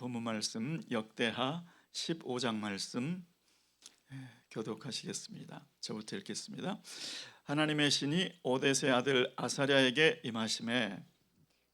본문 말씀 역대하 15장 말씀 교독하시겠습니다. 저부터 읽겠습니다. 하나님의 신이 오뎃의 아들 아사랴에게 임하심에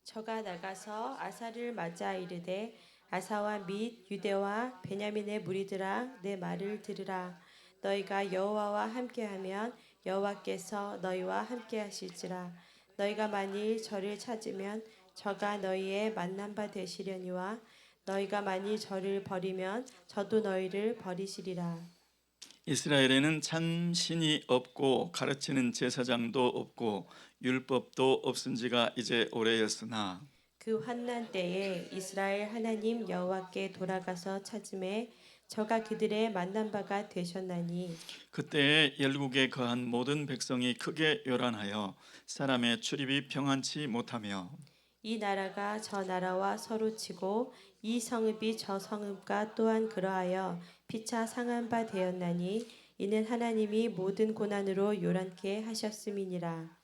저가 나가서 아사를 맞아 이르되 아사와 및 유대와 베냐민의 무리들아 내 말을 들으라. 너희가 여호와와 함께하면 여호와께서 너희와 함께하실지라. 너희가 만일 저를 찾으면 저가 너희의 만난 바 되시려니와 너희가 만일 저를 버리면 저도 너희를 버리시리라. 이스라엘에는 참 신이 없고 가르치는 제사장도 없고 율법도 없은 지가 이제 오래였으나 그 환난 때에 이스라엘 하나님 여호와께 돌아가서 찾음에 저가 그들의 만난 바가 되셨나니 그때에 열국에 거한 모든 백성이 크게 요란하여 사람의 출입이 평안치 못하며 이 나라가 저 나라와 서로 치고 이 성읍이 저 성읍과 또한 그러하여 피차 상한 바 되었나니 이는 하나님이 모든 고난으로 요란케 하셨음이니라.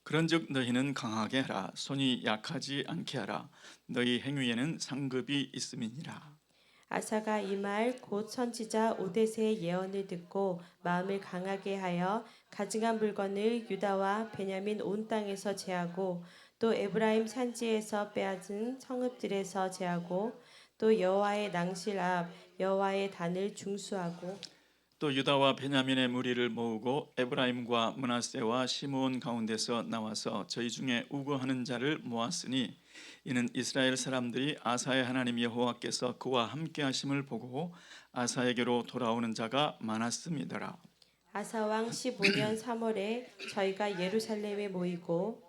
그런즉 너희는 강하게 하라 손이 약하지 않게 하라 너희 행위에는 상급이 있음이니라. 아사가 이 말 곧 선지자 오뎃의 예언을 듣고 마음을 강하게 하여 가증한 물건을 유다와 베냐민 온 땅에서 제하고 또 에브라임 산지에서 빼앗은 성읍들에서 제하고 또 여호와의 낭실 앞 여호와의 단을 중수하고 또 유다와 베냐민의 무리를 모으고 에브라임과 므낫세와 시므온 가운데서 나와서 저희 중에 우거하는 자를 모았으니 이는 이스라엘 사람들이 아사의 하나님 여호와께서 그와 함께 하심을 보고 아사에게로 돌아오는 자가 많았음이더라. 아사 왕 15년 3월에 저희가 예루살렘에 모이고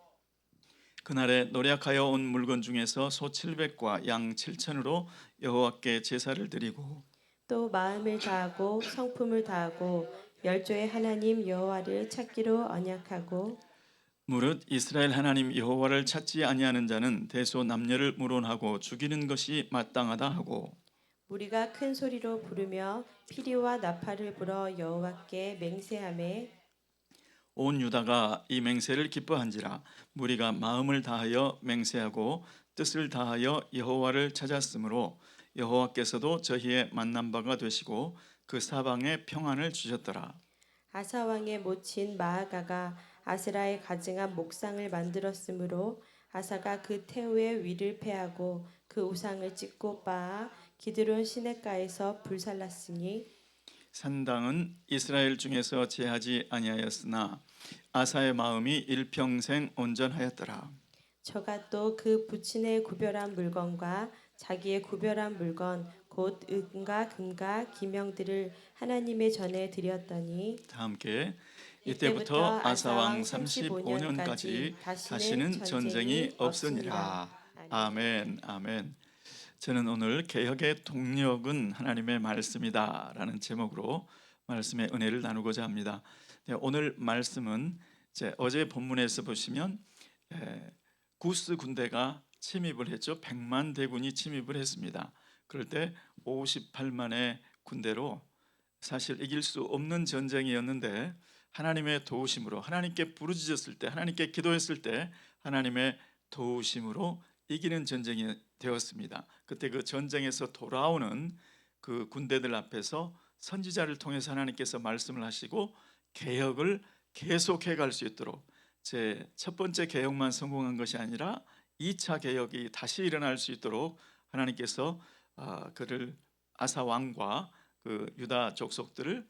그날에 노력하여 온 물건 중에서 소 700과 양 7천으로 여호와께 제사를 드리고 또 마음을 다하고 성품을 다하고 열조의 하나님 여호와를 찾기로 언약하고 무릇 이스라엘 하나님 여호와를 찾지 아니하는 자는 대소 남녀를 물온하고 죽이는 것이 마땅하다 하고 우리가 큰 소리로 부르며 피리와 나팔을 불어 여호와께 맹세하매 온 유다가 이 맹세를 기뻐한지라. 무리가 마음을 다하여 맹세하고 뜻을 다하여 여호와를 찾았으므로 여호와께서도 저희의 만난 바가 되시고 그 사방에 평안을 주셨더라. 아사 왕의 모친 마아가가 아스라의 가증한 목상을 만들었으므로 아사가 그 태우의 위를 패하고 그 우상을 찢고 빻아 기드론 시냇가에서 불살랐으니 산당은 이스라엘 중에서 제하지 아니하였으나 아사의 마음이 일평생 온전하였더라. 저가 또 그 부친의 구별한 물건과 자기의 구별한 물건 곧 은과 금과 기명들을 하나님의 전에 드렸더니 다 함께 이때부터 이때부터 아사 아사왕 왕 35년까지 35년까지 다시는 전쟁이 없으니라. 아멘. 아멘. 저는 오늘 개혁의 동력은 하나님의 말씀이다라는 제목으로 말씀의 은혜를 나누고자 합니다. 오늘 말씀은 어제 본문에서 보시면 구스 군대가 침입을 했죠. 100만 대군이 침입을 했습니다. 그럴 때 58만의 군대로 사실 이길 수 없는 전쟁이었는데 하나님의 도우심으로 하나님께 부르짖었을 때 하나님께 기도했을 때 하나님의 도우심으로 이기는 전쟁이 되었습니다. 그때 그 전쟁에서 돌아오는 그 군대들 앞에서 선지자를 통해서 하나님께서 말씀을 하시고 개혁을 계속해 갈 수 있도록 제 첫 번째 개혁만 성공한 것이 아니라 2차 개혁이 다시 일어날 수 있도록 하나님께서 그를 아사 왕과 그 유다 족속들을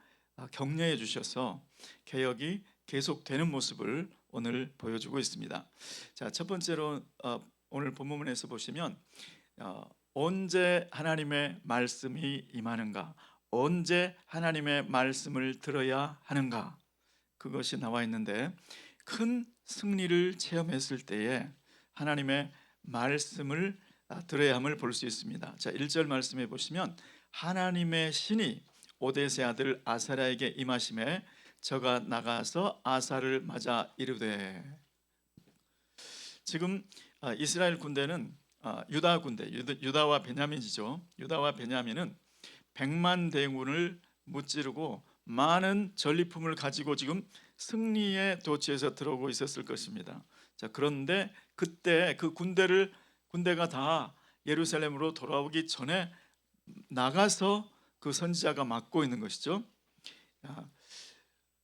격려해 주셔서 개혁이 계속되는 모습을 오늘 보여주고 있습니다. 자, 첫 번째로 오늘 본문에서 보시면 언제 하나님의 말씀이 임하는가, 언제 하나님의 말씀을 들어야 하는가, 그것이 나와 있는데 큰 승리를 체험했을 때에 하나님의 말씀을 들어야 함을 볼 수 있습니다. 자, 1절 말씀해 보시면 하나님의 신이 오뎃의 아들 아사랴에게 임하심에 저가 나가서 아사를 맞아 이르되. 지금 이스라엘 군대는 유다 군대, 유다와 베냐민이죠. 유다와 베냐민은 100만 대군을 무찌르고 많은 전리품을 가지고 지금 승리의 도처에서 들어오고 있었을 것입니다. 자, 그런데 그때 그 군대가 다 예루살렘으로 돌아오기 전에 나가서 그 선지자가 맡고 있는 것이죠.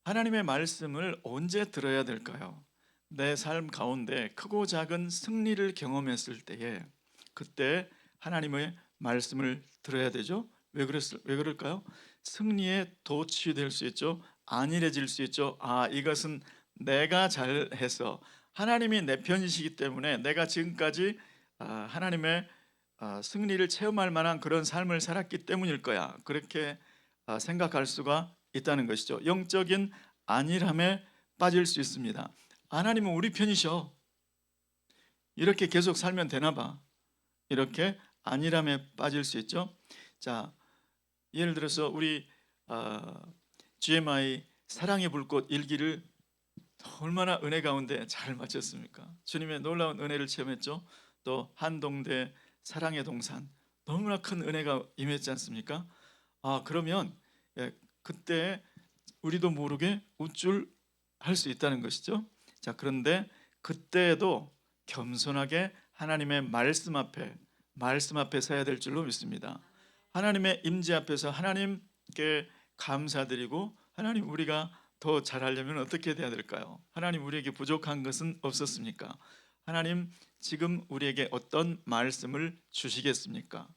하나님의 말씀을 언제 들어야 될까요? 내 삶 가운데 크고 작은 승리를 경험했을 때에 그때 하나님의 말씀을 들어야 되죠. 왜 그럴까요? 승리에 도취될 수 있죠. 안일해질 수 있죠. 이것은 내가 잘해서 하나님이 내 편이시기 때문에 내가 지금까지 하나님의 승리를 체험할 만한 그런 삶을 살았기 때문일 거야. 그렇게 생각할 수가 있다는 것이죠. 영적인 안일함에 빠질 수 있습니다. 하나님은 우리 편이셔. 이렇게 계속 살면 되나 봐. 이렇게 안일함에 빠질 수 있죠. 자, 예를 들어서 우리 GMI 사랑의 불꽃 일기를 얼마나 은혜 가운데 잘 마쳤습니까? 주님의 놀라운 은혜를 체험했죠. 또 한동대 사랑의 동산 너무나 큰 은혜가 임했지 않습니까? 그러면 그때 우리도 모르게 우쭐할 수 있다는 것이죠. 자, 그런데 그때에도 겸손하게 하나님의 말씀 앞에 서야 될 줄로 믿습니다. 하나님의 임재 앞에서 하나님께 감사드리고, 하나님, 우리가 더 잘하려면 어떻게 돼야 될까요? 하나님, 우리에게 부족한 것은 없었습니까? 하나님, 지금 우리에게 어떤 말씀을 주시겠습니까?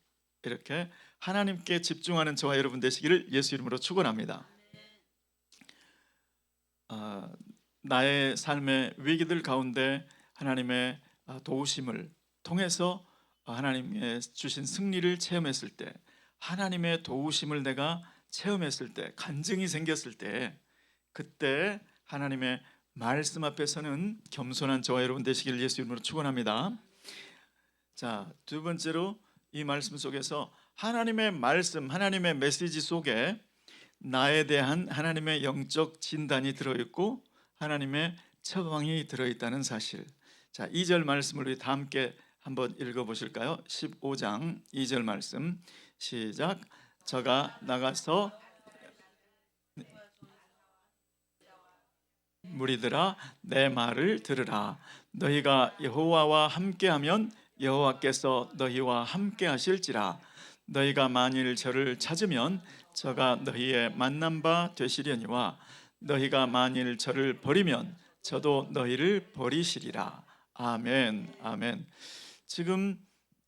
이렇게 하나님께 집중하는 저와 여러분 되시기를 예수 이름으로 축원합니다. 나의 삶의 위기들 가운데 하나님의 도우심을 통해서 하나님의 주신 승리를 체험했을 때, 하나님의 도우심을 내가 체험했을 때, 간증이 생겼을 때, 그때 하나님의 말씀 앞에서는 겸손한 저와 여러분 되시기를 예수 이름으로 축원합니다. 자, 두 번째로 이 말씀 속에서 하나님의 말씀, 하나님의 메시지 속에 나에 대한 하나님의 영적 진단이 들어있고 하나님의 처방이 들어있다는 사실. 자, 2절 말씀을 우리 다 함께 한번 읽어보실까요? 15장 2절 말씀 시작. 저가 나가서 무리들아 내 말을 들으라. 너희가 여호와와 함께하면 여호와께서 너희와 함께하실지라. 너희가 만일 저를 찾으면 저가 너희의 만난 바 되시려니와 너희가 만일 저를 버리면 저도 너희를 버리시리라. 아멘. 아멘. 지금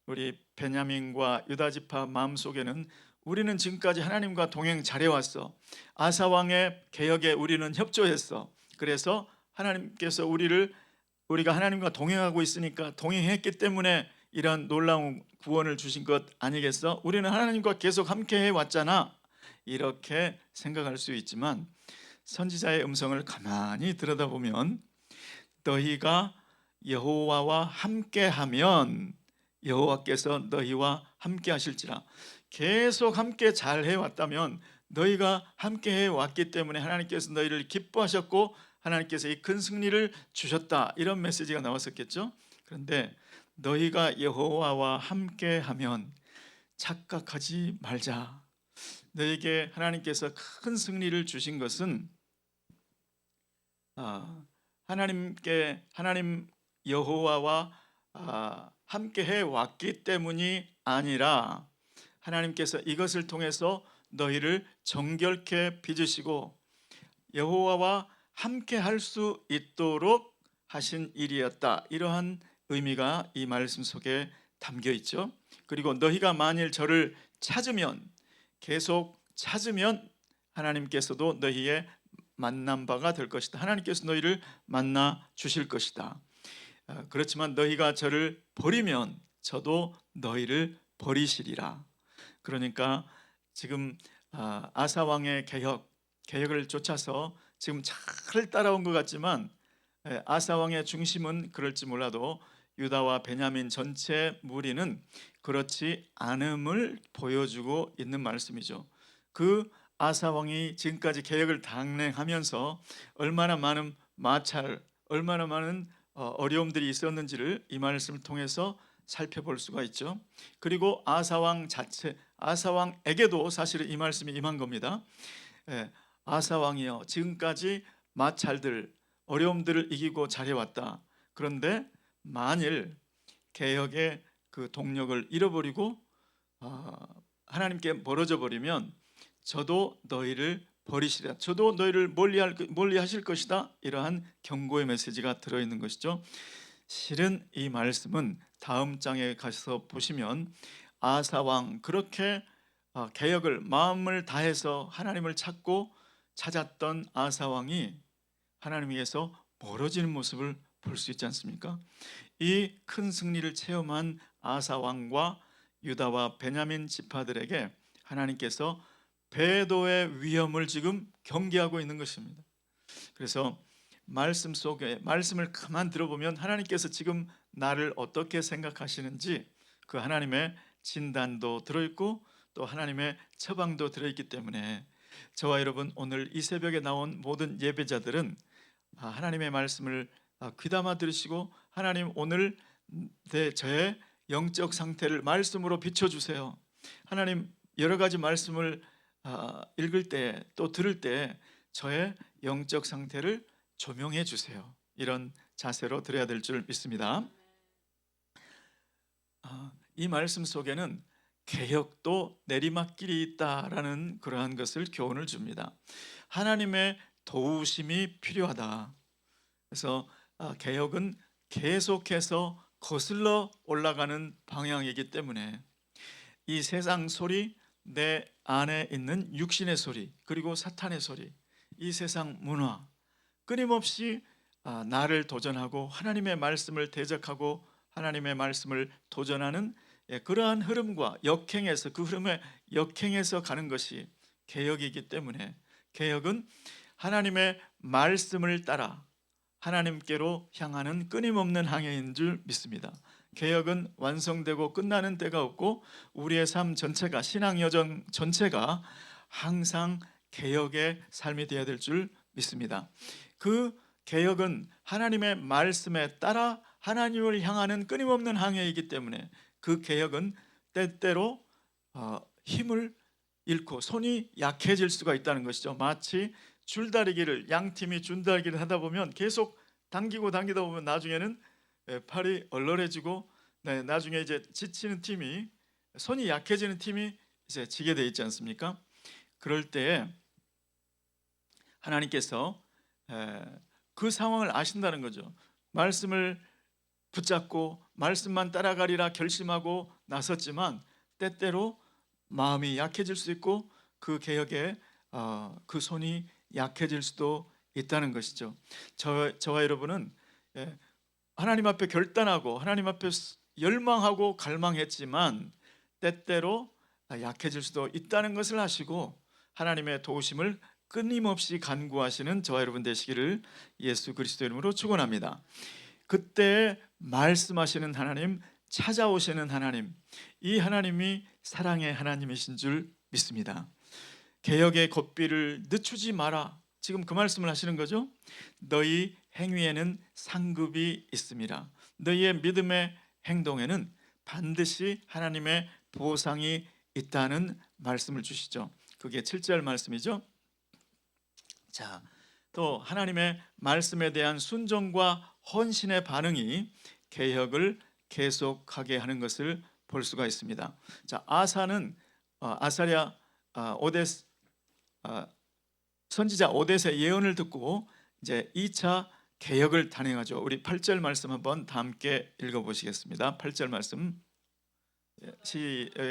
우리 베냐민과 유다 지파 마음속에는 우리는 지금까지 하나님과 동행 잘해왔어. 아사 왕의 개혁에 우리는 협조했어. 그래서 하나님께서 우리가 하나님과 동행하고 있으니까 동행했기 때문에 이런 놀라운 구원을 주신 것 아니겠어? 우리는 하나님과 계속 함께 해왔잖아. 이렇게 생각할 수 있지만 선지자의 음성을 가만히 들여다보면 너희가 여호와와 함께하면 여호와께서 너희와 함께 하실지라. 계속 함께 잘 해왔다면, 너희가 함께 해왔기 때문에 하나님께서 너희를 기뻐하셨고 하나님께서 이 큰 승리를 주셨다, 이런 메시지가 나왔었겠죠. 그런데 너희가 여호와와 함께하면 착각하지 말자. 너에게 하나님께서 큰 승리를 주신 것은 하나님 여호와와 함께 해왔기 때문이 아니라 하나님께서 이것을 통해서 너희를 정결케 빚으시고 여호와와 함께 할 수 있도록 하신 일이었다. 이러한 의미가 이 말씀 속에 담겨 있죠. 그리고 너희가 만일 저를 찾으면, 계속 찾으면 하나님께서도 너희의 만난 바가 될 것이다. 하나님께서 너희를 만나 주실 것이다. 그렇지만 너희가 저를 버리면 저도 너희를 버리시리라. 그러니까 지금 아사 왕의 개혁을 쫓아서 지금 잘 따라온 것 같지만 아사 왕의 중심은 그럴지 몰라도 유다와 베냐민 전체 무리는 그렇지 않음을 보여주고 있는 말씀이죠. 그 아사 왕이 지금까지 개혁을 단행하면서 얼마나 많은 마찰, 얼마나 많은 어려움들이 있었는지를 이 말씀을 통해서 살펴볼 수가 있죠. 그리고 아사 왕에게도 사실은 이 말씀이 임한 겁니다. 아사 왕이여, 지금까지 마찰들, 어려움들을 이기고 잘해왔다. 그런데 만일 개혁의 그 동력을 잃어버리고 하나님께 멀어져 버리면 저도 너희를 버리시리라, 저도 너희를 멀리하실 것이다, 이러한 경고의 메시지가 들어있는 것이죠. 실은 이 말씀은 다음 장에 가서 보시면 아사 왕, 그렇게 개혁을 마음을 다해서 하나님을 찾았던 아사 왕이 하나님에게서 멀어지는 모습을 볼 수 있지 않습니까? 이 큰 승리를 체험한 아사 왕과 유다와 베냐민 지파들에게 하나님께서 배도의 위험을 지금 경계하고 있는 것입니다. 그래서 말씀 속에 말씀을 가만 들어보면 하나님께서 지금 나를 어떻게 생각하시는지 그 하나님의 진단도 들어있고 또 하나님의 처방도 들어있기 때문에 저와 여러분, 오늘 이 새벽에 나온 모든 예배자들은 하나님의 말씀을 귀담아 들으시고, 하나님 오늘 저의 영적 상태를 말씀으로 비춰주세요. 하나님 여러 가지 말씀을 읽을 때 또 들을 때 저의 영적 상태를 조명해 주세요. 이런 자세로 드려야 될 줄 믿습니다. 이 말씀 속에는 개혁도 내리막길이 있다라는 그러한 것을 교훈을 줍니다. 하나님의 도우심이 필요하다. 그래서 개혁은 계속해서 거슬러 올라가는 방향이기 때문에 이 세상 소리, 내 안에 있는 육신의 소리, 그리고 사탄의 소리, 이 세상 문화, 끊임없이 나를 도전하고 하나님의 말씀을 대적하고 하나님의 말씀을 도전하는 그러한 흐름과 역행해서, 그 흐름에 역행해서 가는 것이 개혁이기 때문에 개혁은 하나님의 말씀을 따라 하나님께로 향하는 끊임없는 항해인 줄 믿습니다. 개혁은 완성되고 끝나는 때가 없고 우리의 삶 전체가, 신앙 여정 전체가 항상 개혁의 삶이 되어야 될 줄 믿습니다. 그 개혁은 하나님의 말씀에 따라 하나님을 향하는 끊임없는 항해이기 때문에 그 개혁은 때때로 힘을 잃고 손이 약해질 수가 있다는 것이죠. 마치 줄다리기를, 양팀이 줄다리기를 하다 보면 계속 당기다 보면 나중에는 팔이 얼얼해지고 나중에 이제 지치는 팀이, 손이 약해지는 팀이 이제 지게 돼 있지 않습니까? 그럴 때에 하나님께서 그 상황을 아신다는 거죠. 말씀을 붙잡고 말씀만 따라가리라 결심하고 나섰지만 때때로 마음이 약해질 수 있고 그 개혁에 그 손이 약해질 수도 있다는 것이죠. 저와 여러분은 하나님 앞에 결단하고 하나님 앞에 열망하고 갈망했지만 때때로 약해질 수도 있다는 것을 아시고 하나님의 도우심을 끊임없이 간구하시는 저와 여러분 되시기를 예수 그리스도 이름으로 축원합니다. 그때 말씀하시는 하나님, 찾아오시는 하나님, 이 하나님이 사랑의 하나님이신 줄 믿습니다. 개혁의 god비를 늦추지 마라, 지금 그 말씀을 하시는 거죠. 너희 행위에는 상급이 있음이라. 너희의 믿음의 행동에는 반드시 하나님의 보상이 있다는 말씀을 주시죠. 그게 7절 말씀이죠. 자, 또 하나님의 말씀에 대한 순종과 헌신의 반응이 개혁을 계속하게 하는 것을 볼 수가 있습니다. 자, 아사는 아사랴 선지자 오뎃의 예언을 듣고 이제 2차 개혁을 단행하죠. 우리 8절 말씀 한번 다 함께 읽어보시겠습니다. 8절 말씀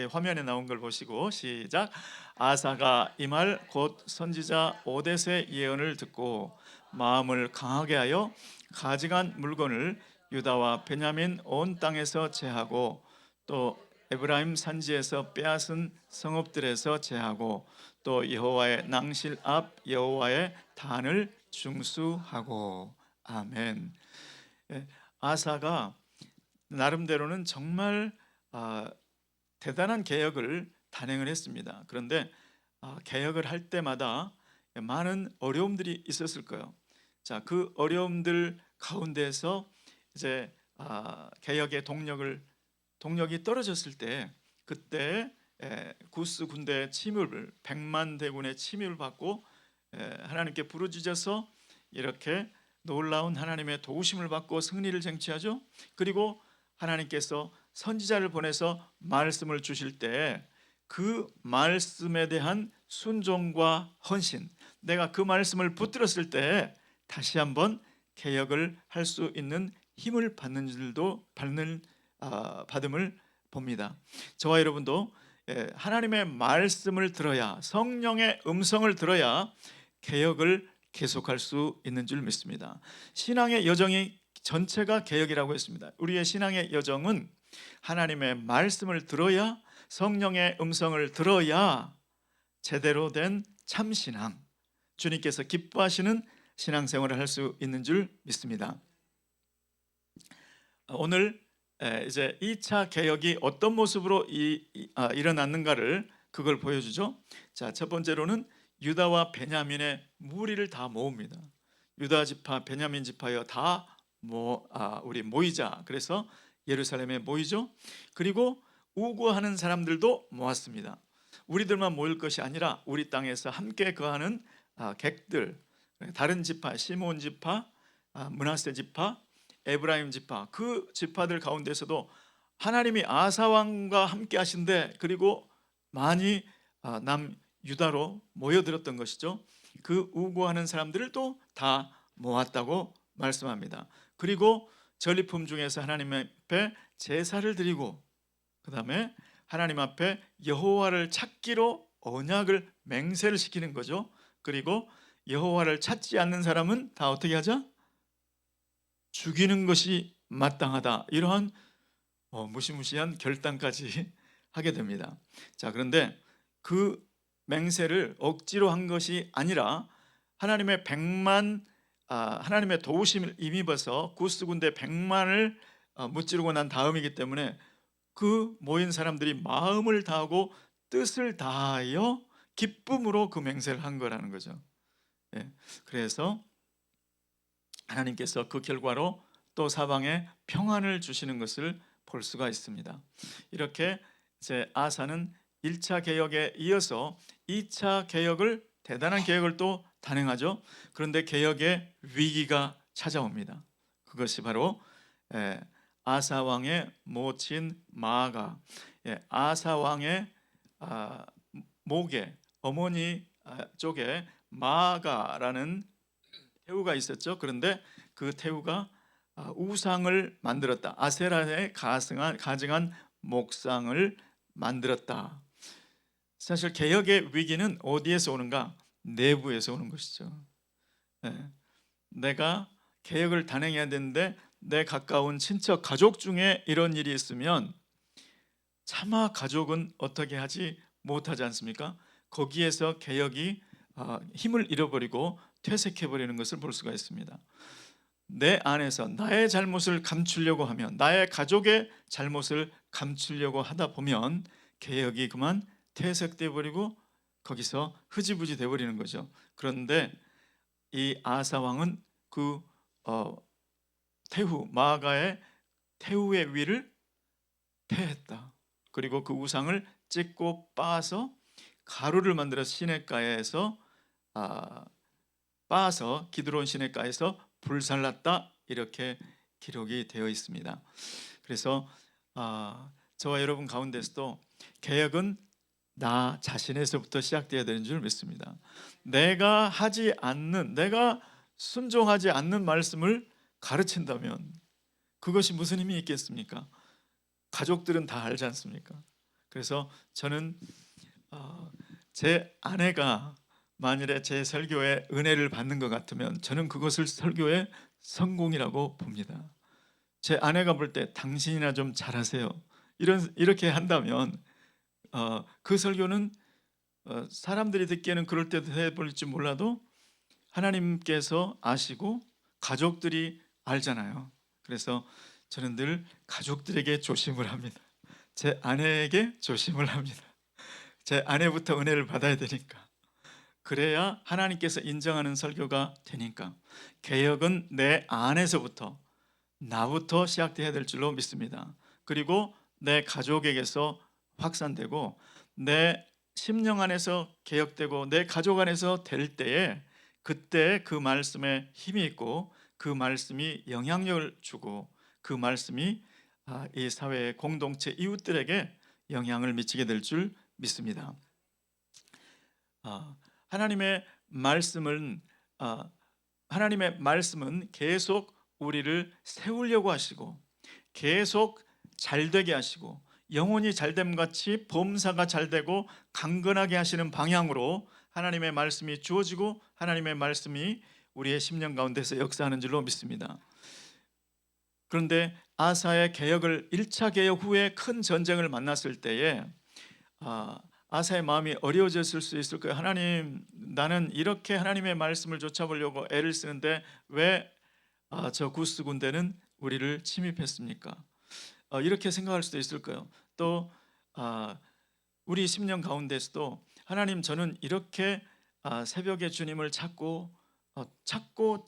화면에 나온 걸 보시고 시작. 아사가 이 말 곧 선지자 오뎃의 예언을 듣고 마음을 강하게 하여 가져간 물건을 유다와 베냐민 온 땅에서 제하고 또 에브라임 산지에서 빼앗은 성읍들에서 제하고 또 여호와의 낭실 앞 여호와의 단을 중수하고. 아멘. 아사가 나름대로는 정말 대단한 개혁을 단행을 했습니다. 그런데 개혁을 할 때마다 많은 어려움들이 있었을 거예요. 자, 그 어려움들 가운데서 이제 개혁의 동력이 떨어졌을 때, 그때 구스 군대의 침입을, 100만 대군의 침입을 받고 하나님께 부르짖어서 이렇게 놀라운 하나님의 도우심을 받고 승리를 쟁취하죠. 그리고 하나님께서 선지자를 보내서 말씀을 주실 때 그 말씀에 대한 순종과 헌신, 내가 그 말씀을 붙들었을 때 다시 한번 개혁을 할 수 있는 힘을 받는 줄도 받음을 봅니다. 저와 여러분도 하나님의 말씀을 들어야, 성령의 음성을 들어야 개혁을 계속할 수 있는 줄 믿습니다. 신앙의 여정이 전체가 개혁이라고 했습니다. 우리의 신앙의 여정은 하나님의 말씀을 들어야, 성령의 음성을 들어야 제대로 된 참신앙, 주님께서 기뻐하시는 신앙생활을 할 수 있는 줄 믿습니다. 오늘 이제 2차 개혁이 어떤 모습으로 일어났는가를 그걸 보여주죠. 자, 첫 번째로는 유다와 베냐민의 무리를 다 모읍니다. 유다 지파, 베냐민 지파여 다 우리 모이자. 그래서 예루살렘에 모이죠. 그리고 우고하는 사람들도 모았습니다. 우리들만 모일 것이 아니라 우리 땅에서 함께 거하는 객들, 다른 지파, 시몬 지파, 므낫세 지파, 에브라임 지파, 그 지파들 가운데서도 하나님이 아사 왕과 함께 하신데, 그리고 많이 남유다로 모여들었던 것이죠. 그 우고하는 사람들을 또 다 모았다고 말씀합니다. 그리고 전리품 중에서 하나님 앞에 제사를 드리고, 그 다음에 하나님 앞에 여호와를 찾기로 언약을 맹세를 시키는 거죠. 그리고 여호와를 찾지 않는 사람은 다 어떻게 하자? 죽이는 것이 마땅하다. 이러한 무시무시한 결단까지 하게 됩니다. 자, 그런데 그 맹세를 억지로 한 것이 아니라 하나님의 하나님의 도우심을 힘입어서 구스 군대 100만을 무찌르고 난 다음이기 때문에 그 모인 사람들이 마음을 다하고 뜻을 다하여 기쁨으로 그 맹세를 한 거라는 거죠. 그래서 하나님께서 그 결과로 또 사방에 평안을 주시는 것을 볼 수가 있습니다. 이렇게 이제 아사는 1차 개혁에 이어서 2차 개혁을, 대단한 개혁을 또 단행하죠. 그런데 개혁의 위기가 찾아옵니다. 그것이 바로 아사 왕의 모친 마아가, 아사 왕의 목에, 어머니 쪽에 마아가라는 태우가 있었죠. 그런데 그 태우가 우상을 만들었다. 아세라에 가증한 목상을 만들었다. 사실 개혁의 위기는 어디에서 오는가? 내부에서 오는 것이죠. 내가 개혁을 단행해야 되는데 내 가까운 친척, 가족 중에 이런 일이 있으면 차마 가족은 어떻게 하지 못하지 않습니까? 거기에서 개혁이 힘을 잃어버리고 퇴색해버리는 것을 볼 수가 있습니다. 내 안에서 나의 잘못을 감추려고 하면, 나의 가족의 잘못을 감추려고 하다 보면 개혁이 그만 퇴색돼 버리고 거기서 흐지부지 돼 버리는 거죠. 그런데 이 아사 왕은 그 마아가의 태후의 위를 패했다. 그리고 그 우상을 찢고 빻아서 가루를 만들어서 시냇가에서 빻아서 기드론 시냇가에서 불살랐다. 이렇게 기록이 되어 있습니다. 그래서 저와 여러분 가운데서도 개혁은 나 자신에서부터 시작되어야 되는 줄 믿습니다. 내가 순종하지 않는 말씀을 가르친다면 그것이 무슨 힘이 있겠습니까? 가족들은 다 알지 않습니까? 그래서 저는 제 아내가 만일에 제 설교에 은혜를 받는 것 같으면 저는 그것을 설교의 성공이라고 봅니다. 제 아내가 볼 때 당신이나 좀 잘하세요, 이렇게 한다면 그 설교는 사람들이 듣기에는 그럴 때도 해 볼지 몰라도 하나님께서 아시고 가족들이 알잖아요. 그래서 저는 늘 가족들에게 조심을 합니다. 제 아내에게 조심을 합니다. 제 아내부터 은혜를 받아야 되니까. 그래야 하나님께서 인정하는 설교가 되니까. 개혁은 내 안에서부터, 나부터 시작돼야 될 줄로 믿습니다. 그리고 내 가족에게서 확산되고 내 심령 안에서 개혁되고 내 가족 안에서 될 때에, 그때 그 말씀에 힘이 있고 그 말씀이 영향력을 주고 그 말씀이 이 사회의 공동체 이웃들에게 영향을 미치게 될 줄 믿습니다. 하나님의 말씀은 하나님의 말씀은 계속 우리를 세우려고 하시고 계속 잘되게 하시고 영혼이 잘됨 같이 범사가 잘되고 강건하게 하시는 방향으로 하나님의 말씀이 주어지고 하나님의 말씀이 우리의 심령 가운데서 역사하는 줄로 믿습니다. 그런데 아사의 개혁을 1차 개혁 후에 큰 전쟁을 만났을 때에 아사의 마음이 어려워졌을 수 있을 거예요. 하나님, 나는 이렇게 하나님의 말씀을 쫓아보려고 애를 쓰는데 왜 저 구스 군대는 우리를 침입했습니까? 이렇게 생각할 수도 있을 거예요. 또 우리 심령 가운데서도 하나님, 저는 이렇게 새벽에 주님을 찾고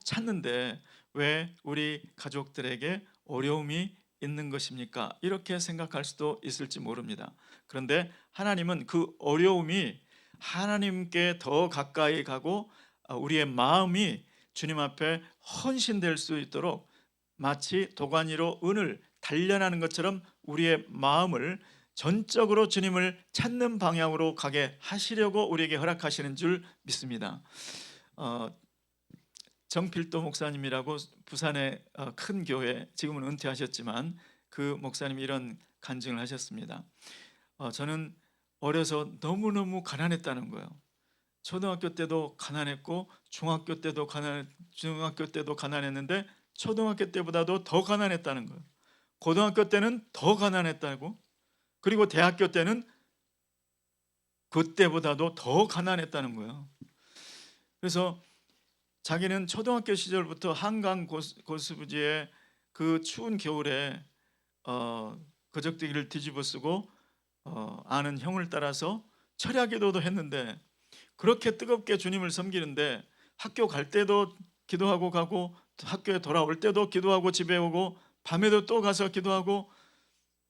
찾는데 왜 우리 가족들에게 어려움이 있는 것입니까? 이렇게 생각할 수도 있을지 모릅니다. 그런데 하나님은 그 어려움이 하나님께 더 가까이 가고 우리의 마음이 주님 앞에 헌신될 수 있도록 마치 도가니로 은을 단련하는 것처럼 우리의 마음을 전적으로 주님을 찾는 방향으로 가게 하시려고 우리에게 허락하시는 줄 믿습니다. 정필도 목사님이라고 부산의 큰 교회, 지금은 은퇴하셨지만 그 목사님이 이런 간증을 하셨습니다. 저는 어려서 너무너무 가난했다는 거예요. 초등학교 때도 가난했고 중학교 때도 가난했는데 초등학교 때보다도 더 가난했다는 거예요. 고등학교 때는 더 가난했다고, 그리고 대학교 때는 그때보다도 더 가난했다는 거예요. 그래서 자기는 초등학교 시절부터 한강 고수부지에 그 추운 겨울에 거적대기를 뒤집어 쓰고 아는 형을 따라서 철야기도도 했는데, 그렇게 뜨겁게 주님을 섬기는데 학교 갈 때도 기도하고 가고 학교에 돌아올 때도 기도하고 집에 오고 밤에도 또 가서 기도하고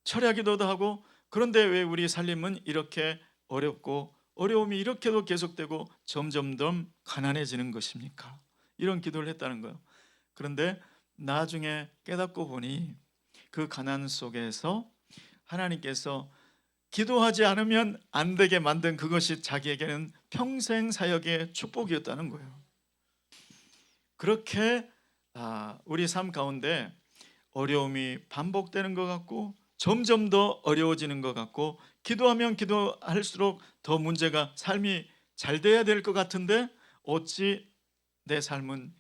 철야기도도 하고, 그런데 왜 우리 살림은 이렇게 어렵고 어려움이 이렇게도 계속되고 점점 더 가난해지는 것입니까? 이런 기도를 했다는 거예요. 그런데 나중에 깨닫고 보니 그 가난 속에서 하나님께서 기도하지 않으면 안 되게 만든 그것이 자기에게는 평생 사역의 축복이었다는 거예요. 그렇게 우리 삶 가운데 어려움이 반복되는 것 같고 점점 더 어려워지는 것 같고 기도하면 기도할수록 더 문제가, 삶이 잘 돼야 될 것 같은데 어찌 내 삶은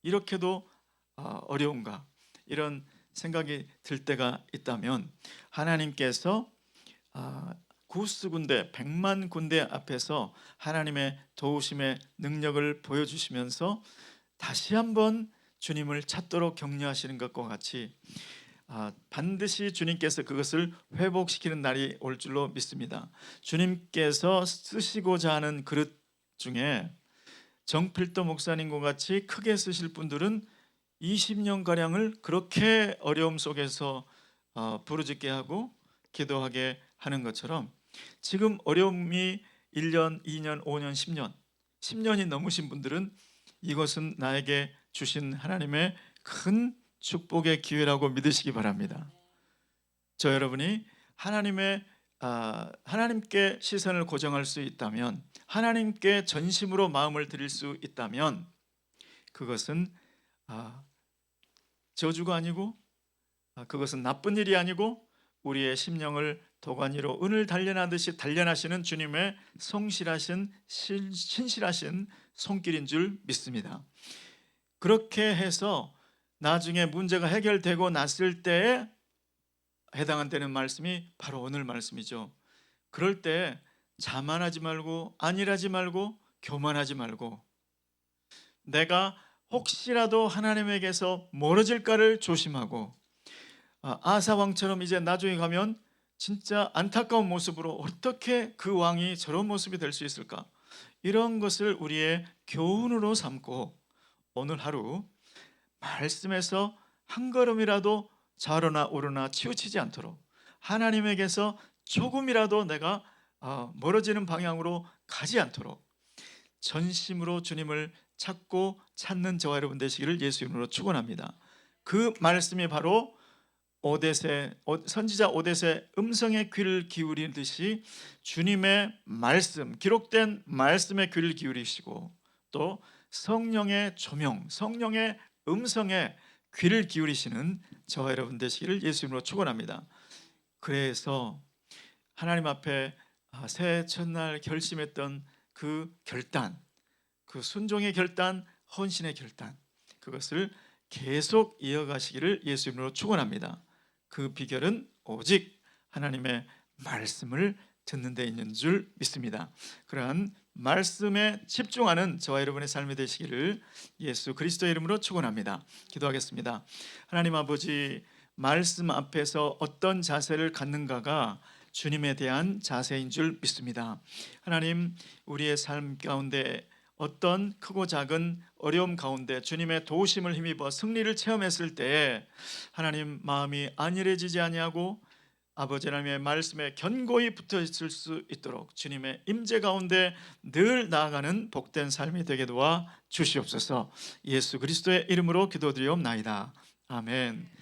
이렇게도 어려운가, 이런 생각이 들 때가 있다면 하나님께서 구스 군대, 100만 군대 앞에서 하나님의 도우심의 능력을 보여주시면서 다시 한번 주님을 찾도록 격려하시는 것과 같이 반드시 주님께서 그것을 회복시키는 날이 올 줄로 믿습니다. 주님께서 쓰시고자 하는 그릇 중에 정필도 목사님과 같이 크게 쓰실 분들은 20년가량을 그렇게 어려움 속에서 부르짖게 하고 기도하게 하는 것처럼, 지금 어려움이 1년, 2년, 5년, 10년이 넘으신 분들은 이것은 나에게 주신 하나님의 큰 축복의 기회라고 믿으시기 바랍니다. 저 여러분이 하나님께 시선을 고정할 수 있다면, 하나님께 전심으로 마음을 드릴 수 있다면 그것은 저주가 아니고 그것은 나쁜 일이 아니고 우리의 심령을 도가니로 은을 단련하듯이 단련하시는 주님의 성실하신 신실하신 손길인 줄 믿습니다. 그렇게 해서 나중에 문제가 해결되고 났을 때에 해당되는 말씀이 바로 오늘 말씀이죠. 그럴 때 자만하지 말고 안일하지 말고 교만하지 말고 내가 혹시라도 하나님에게서 멀어질까를 조심하고, 아사 왕처럼 이제 나중에 가면 진짜 안타까운 모습으로 어떻게 그 왕이 저런 모습이 될 수 있을까, 이런 것을 우리의 교훈으로 삼고 오늘 하루 말씀에서 한 걸음이라도 좌로나 우로나 치우치지 않도록, 하나님에게서 조금이라도 내가 멀어지는 방향으로 가지 않도록 전심으로 주님을 찾고 찾는 저와 여러분 되시기를 예수 이름으로 축원합니다. 그 말씀이 바로 선지자 오뎃의 음성에 귀를 기울이듯이 주님의 말씀, 기록된 말씀에 귀를 기울이시고 또 성령의 조명, 성령의 음성에 귀를 기울이시는 저와 여러분 되시기를 예수 이름으로 축원합니다. 그래서 하나님 앞에 새해 첫날 결심했던 그 결단, 그 순종의 결단, 헌신의 결단, 그것을 계속 이어가시기를 예수 이름으로 축원합니다. 그 비결은 오직 하나님의 말씀을 듣는 데 있는 줄 믿습니다. 그러한 말씀에 집중하는 저와 여러분의 삶이 되시기를 예수 그리스도의 이름으로 축원합니다. 기도하겠습니다. 하나님 아버지, 말씀 앞에서 어떤 자세를 갖는가가 주님에 대한 자세인 줄 믿습니다. 하나님, 우리의 삶 가운데 어떤 크고 작은 어려움 가운데 주님의 도우심을 힘입어 승리를 체험했을 때 하나님 마음이 안일해지지 아니하고 아버지 하나님의 말씀에 견고히 붙어 있을 수 있도록 주님의 임재 가운데 늘 나아가는 복된 삶이 되게 도와 주시옵소서. 예수 그리스도의 이름으로 기도드리옵나이다. 아멘.